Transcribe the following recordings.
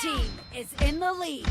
team is in the lead.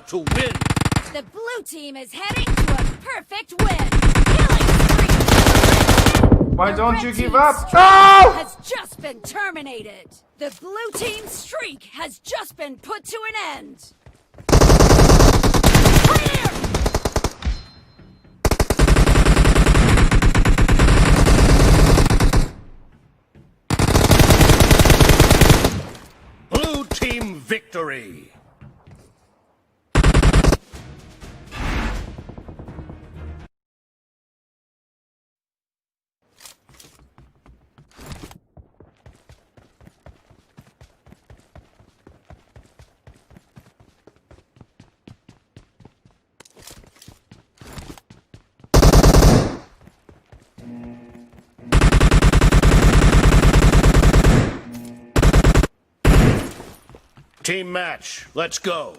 To win. The blue team is heading to a perfect win. Killing spree. Why The don't red you give team's up? streak No! Has just been terminated. The blue team's streak has just been put to an end. Clear! Blue team victory. Team match, let's go.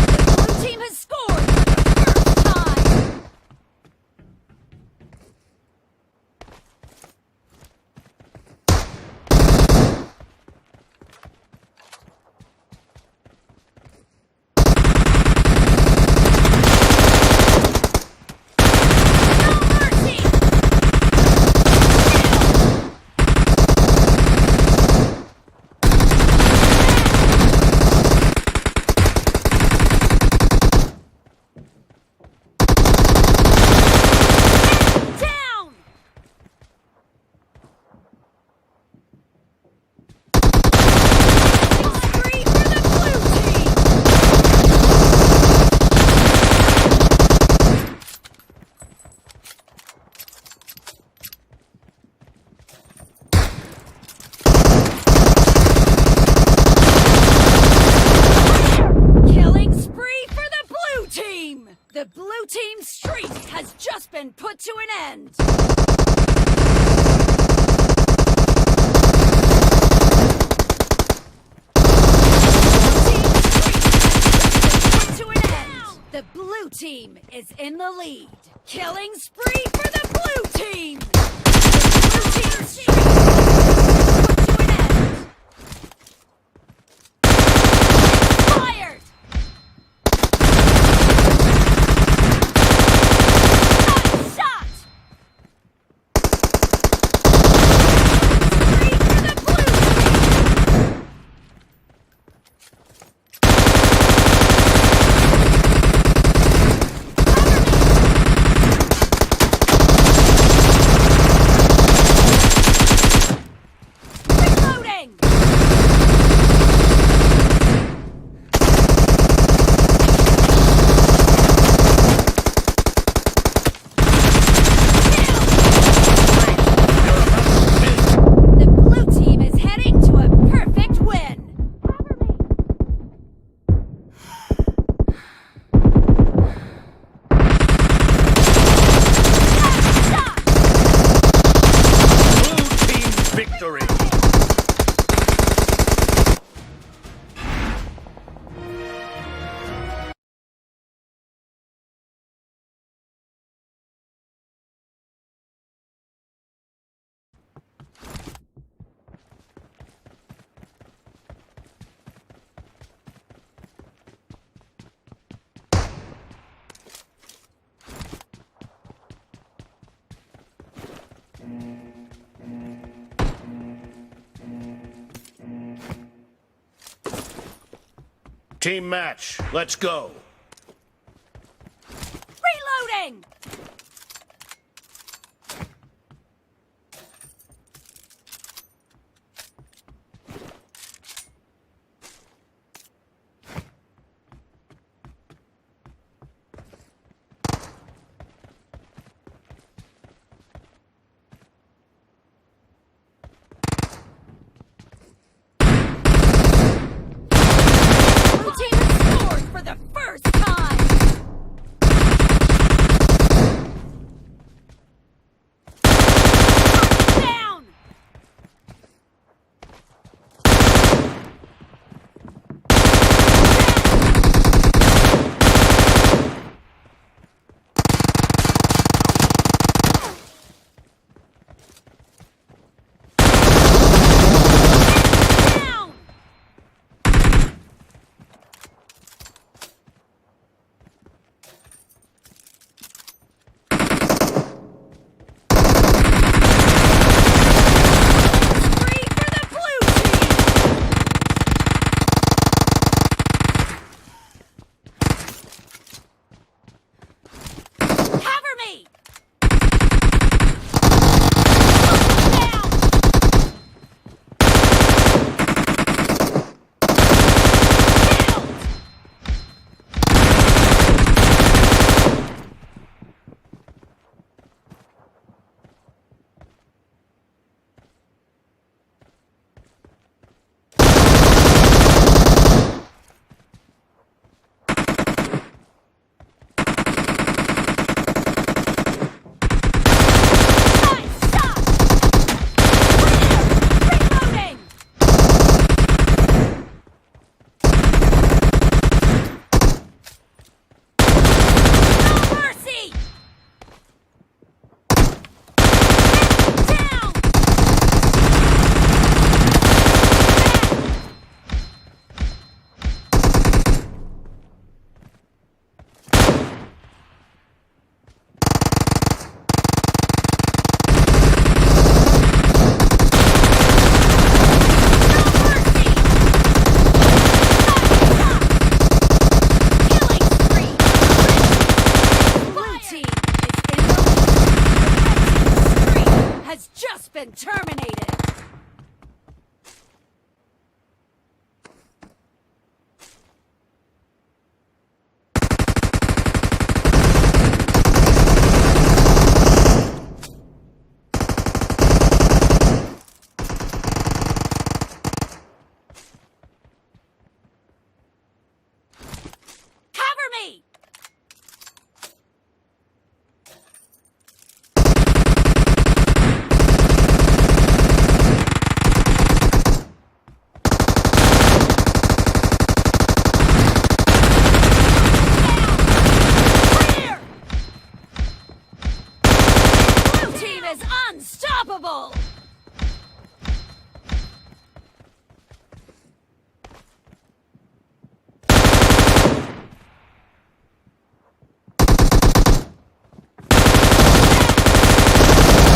The blue team has scored for the first time. The blue team's streak has just been put to an end. The blue team is in the lead. Killing spree for the blue team. The blue team's streak has put to an end. Fired. Team match. Let's go. Reloading! Blue team has scored for the first time! Down! Down! Free for the blue team! Cover me! Down! Killed! Nice shot! Reloading! No mercy! Down! Has just been terminated. Cover me! Clear! Blue team is unstoppable!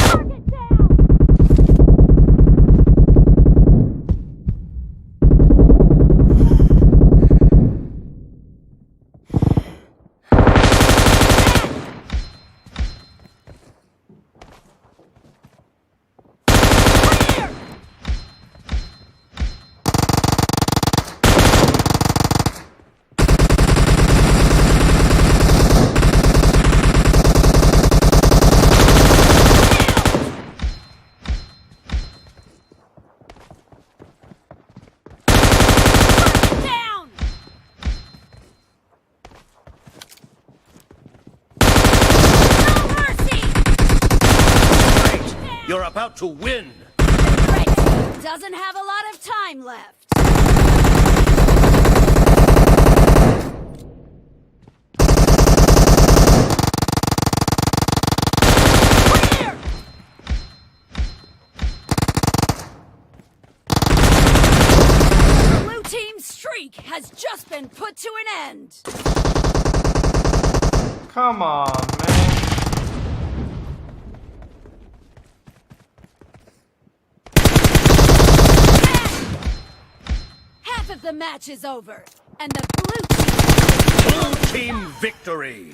Target down! Clear! Target down! No mercy! Great. You're about to win. The red team doesn't have a lot of time left. Clear! The blue team's streak has just been put to an end. Come on, man. Half of the match is over, and the blue Blue team victory.